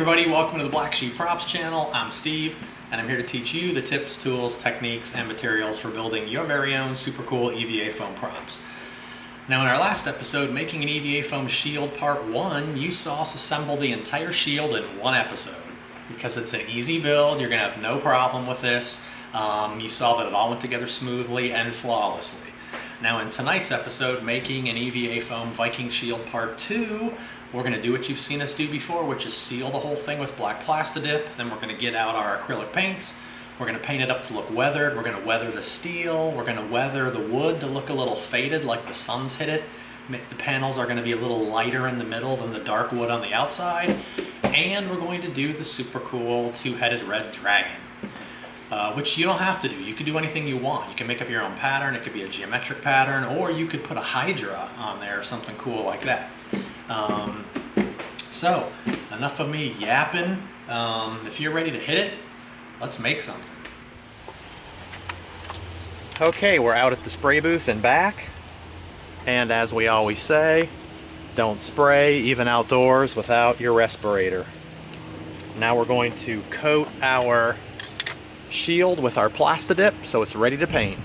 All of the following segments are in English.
everybody, welcome to the Black Sheep Props channel. I'm Steve, and I'm here to teach you the tips, tools, techniques, and materials for building your very own super cool EVA foam props. Now in our last episode, making an EVA foam shield part 1, you saw us assemble the entire shield in one episode. Because it's an easy build, you're going to have no problem with this. You saw that it all went together smoothly and flawlessly. Now in tonight's episode, making an EVA foam Viking shield part 2, we're going to do what you've seen us do before, which is seal the whole thing with black plastidip. Then we're going to get out our acrylic paints. We're going to paint it up to look weathered. We're going to weather the steel. We're going to weather the wood to look a little faded, like the sun's hit it. The panels are going to be a little lighter in the middle than the dark wood on the outside. And we're going to do the super cool two-headed red dragon. Which you don't have to do. You can do anything you want. You can make up your own pattern. It could be a geometric pattern, or you could put a hydra on there or something cool like that. So, enough of me yapping. If you're ready to hit it, let's make something. Okay, we're out at the spray booth and back. And as we always say, don't spray, even outdoors, without your respirator. Now we're going to coat our shield with our plastidip so it's ready to paint.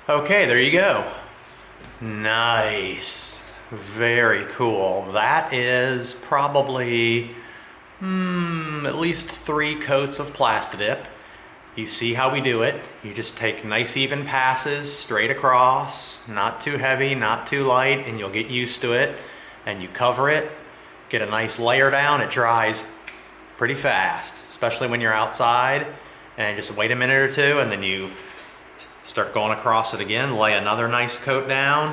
Okay, there you go. Nice. Very cool. That is probably at least 3 coats of plastidip. You see how we do it. You just take nice even passes straight across, not too heavy, not too light, and you'll get used to it. And you cover it, get a nice layer down. It dries pretty fast, especially when you're outside. And just wait a minute or two, and then you start going across it again, lay another nice coat down,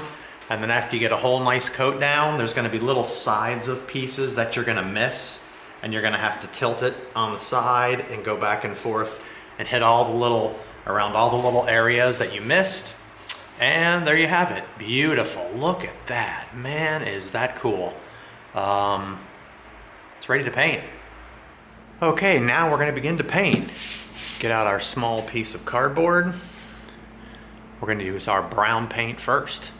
and then after you get a whole nice coat down, there's going to be little sides of pieces that you're going to miss, and you're going to have to tilt it on the side and go back and forth and hit around all the little areas that you missed. And there you have it. Beautiful. Look at that. Man, is that cool. It's ready to paint. Okay, now we're going to begin to paint. Get out our small piece of cardboard. We're going to use our brown paint first.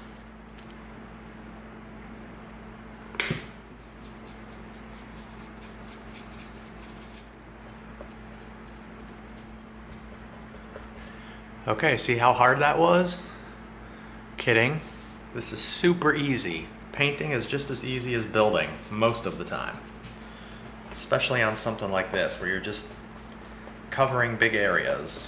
Okay, see how hard that was? Kidding. This is super easy. Painting is just as easy as building most of the time. Especially on something like this, where you're just covering big areas.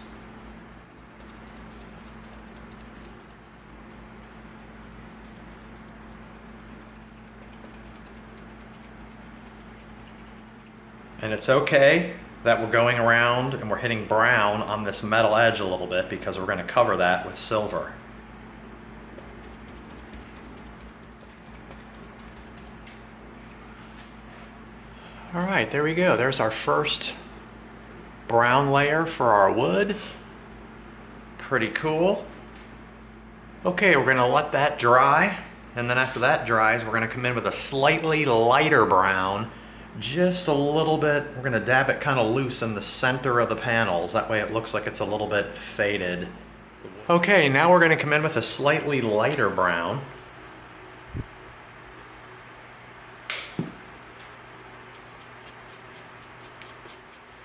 And it's okay that we're going around and we're hitting brown on this metal edge a little bit, because we're going to cover that with silver. All right, there we go. There's our first brown layer for our wood. Pretty cool. Okay, we're going to let that dry. And then after that dries, we're going to come in with a slightly lighter brown. Just a little bit. We're going to dab it kind of loose in the center of the panels. That way it looks like it's a little bit faded. Okay, now we're going to come in with a slightly lighter brown.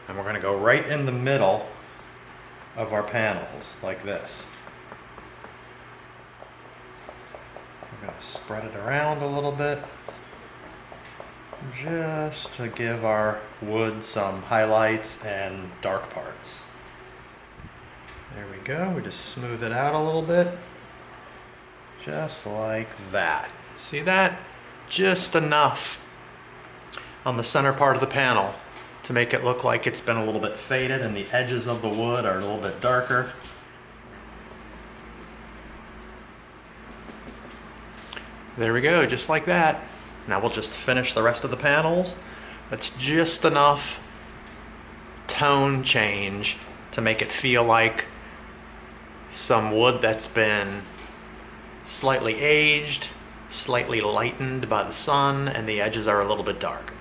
And we're going to go right in the middle of our panels, like this. We're going to spread it around a little bit, just to give our wood some highlights and dark parts. There we go. We just smooth it out a little bit, just like that. See that? Just enough on the center part of the panel to make it look like it's been a little bit faded and the edges of the wood are a little bit darker. There we go, just like that. Now we'll just finish the rest of the panels. That's just enough tone change to make it feel like some wood that's been slightly aged, slightly lightened by the sun, and the edges are a little bit dark.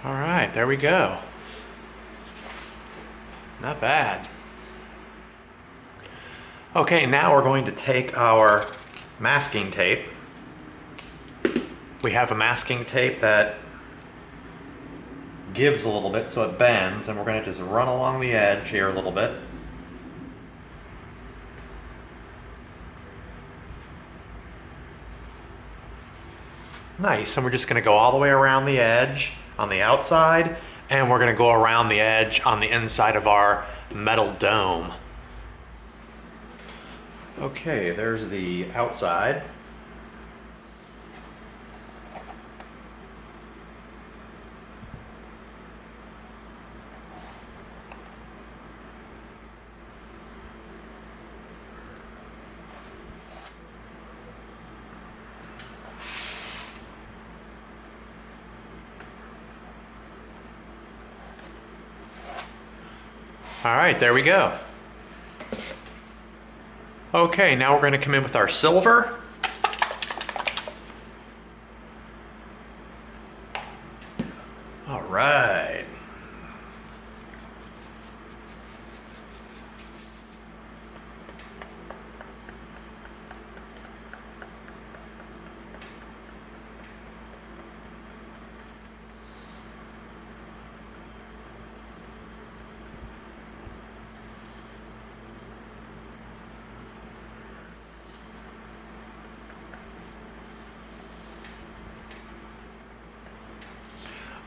All right, there we go. Not bad. Okay, now we're going to take our masking tape. We have a masking tape that gives a little bit so it bends, and we're going to just run along the edge here a little bit. Nice, and we're just going to go all the way around the edge on the outside, and we're going to go around the edge on the inside of our metal dome. Okay, there's the outside. All right, there we go. Okay, now we're going to come in with our silver. All right.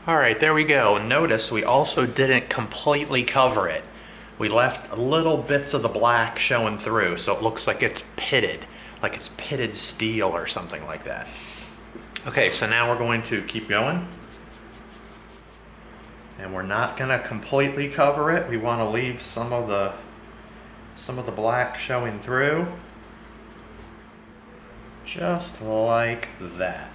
All right, there we go. Notice we also didn't completely cover it. We left little bits of the black showing through, so it looks like it's pitted steel or something like that. Okay, so now we're going to keep going. And we're not gonna completely cover it. We want to leave some of the black showing through. Just like that.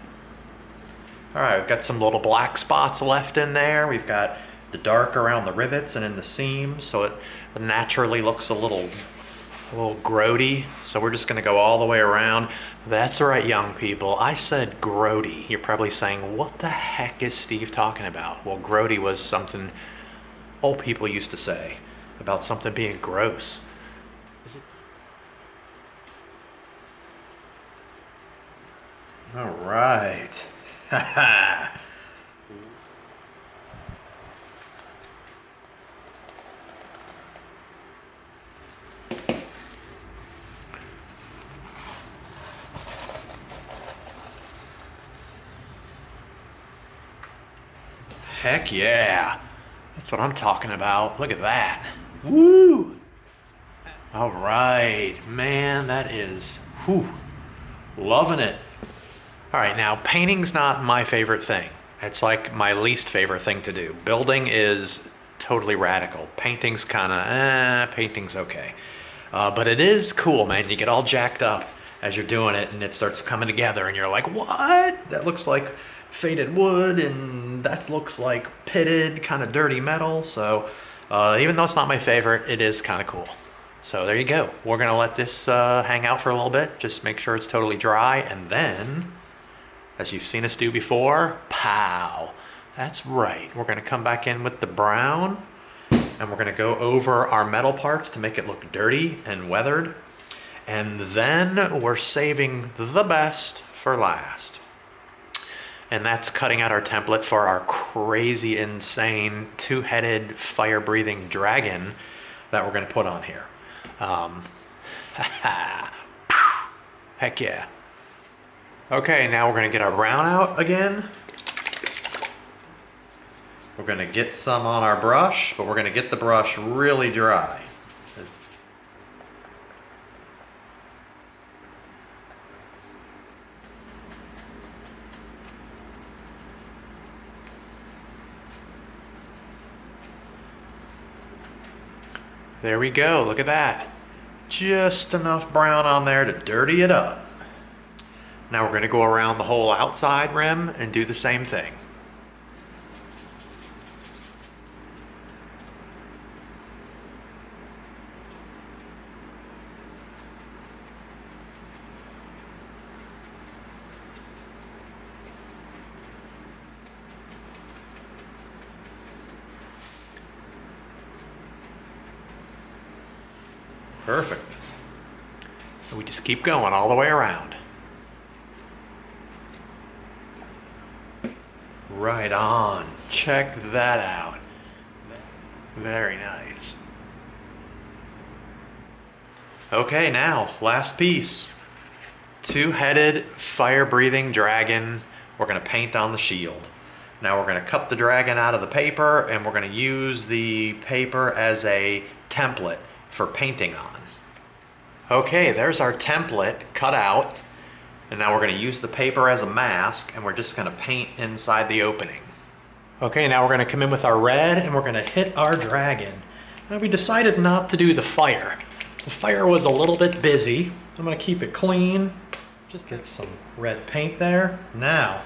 All right, we've got some little black spots left in there. We've got the dark around the rivets and in the seams, so it naturally looks a little grody. So we're just gonna go all the way around. That's right, young people, I said grody. You're probably saying, what the heck is Steve talking about? Well, grody was something old people used to say about something being gross. Is it? All right. Heck yeah. That's what I'm talking about. Look at that. Woo! All right, man, that is, whew, loving it. All right, now painting's not my favorite thing. It's like my least favorite thing to do. Building is totally radical. Painting's painting's okay. But it is cool, man. You get all jacked up as you're doing it and it starts coming together and you're like, what? That looks like faded wood and that looks like pitted, kind of dirty metal. So even though it's not my favorite, it is kind of cool. So there you go. We're gonna let this hang out for a little bit. Just make sure it's totally dry, and then, as you've seen us do before, pow. That's right. We're gonna come back in with the brown and we're gonna go over our metal parts to make it look dirty and weathered. And then we're saving the best for last. And that's cutting out our template for our crazy, insane, two-headed, fire-breathing dragon that we're gonna put on here. Heck yeah. Okay, now we're gonna get our brown out again. We're gonna get some on our brush, but we're gonna get the brush really dry. There we go, look at that. Just enough brown on there to dirty it up. Now we're gonna go around the whole outside rim and do the same thing. Perfect. And we just keep going all the way around. Right on. Check that out. Very nice. Okay, now, last piece. Two-headed fire-breathing dragon. We're gonna paint on the shield. Now we're gonna cut the dragon out of the paper and we're gonna use the paper as a template for painting on. Okay, there's our template cut out. And now we're gonna use the paper as a mask and we're just gonna paint inside the opening. Okay, now we're gonna come in with our red and we're gonna hit our dragon. Now we decided not to do the fire. The fire was a little bit busy. I'm gonna keep it clean. Just get some red paint there. Now,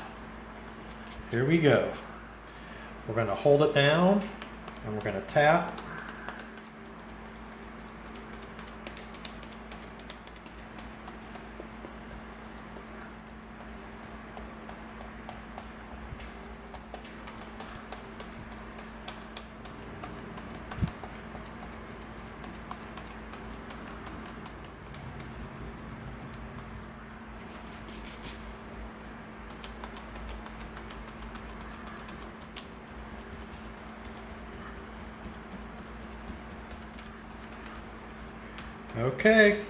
here we go. We're gonna hold it down and we're gonna tap. Okay,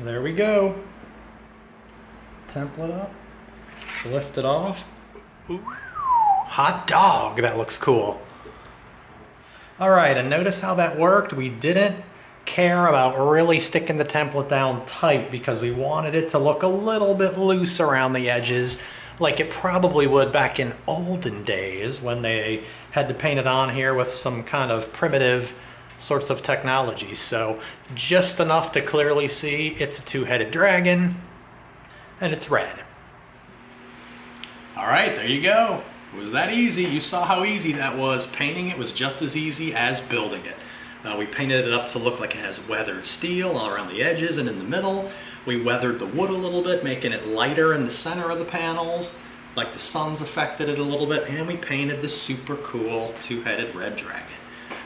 there we go. Template up, lift it off. Ooh. Hot dog, that looks cool. All right, and notice how that worked. We didn't care about really sticking the template down tight because we wanted it to look a little bit loose around the edges, like it probably would back in olden days when they had to paint it on here with some kind of primitive sorts of technology. So just enough to clearly see it's a two-headed dragon and it's red. All right, there you go. It was that easy. You saw how easy that was. Painting it was just as easy as building it. We painted it up to look like it has weathered steel all around the edges and in the middle. We weathered the wood a little bit, making it lighter in the center of the panels, like the sun's affected it a little bit, and we painted the super cool two-headed red dragon.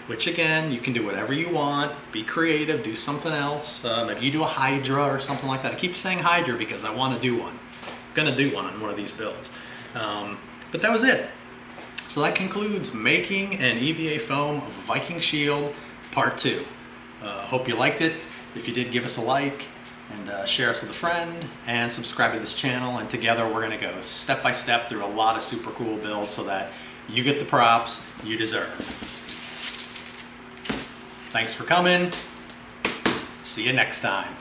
Which again, you can do whatever you want, be creative, do something else. Maybe you do a Hydra or something like that. I keep saying Hydra because I want to do one. I'm gonna do one on one of these builds. But that was it. So that concludes making an EVA foam Viking shield part 2. Hope you liked it. If you did, give us a like and share us with a friend and subscribe to this channel. And together we're gonna go step by step through a lot of super cool builds so that you get the props you deserve. Thanks for coming. See you next time.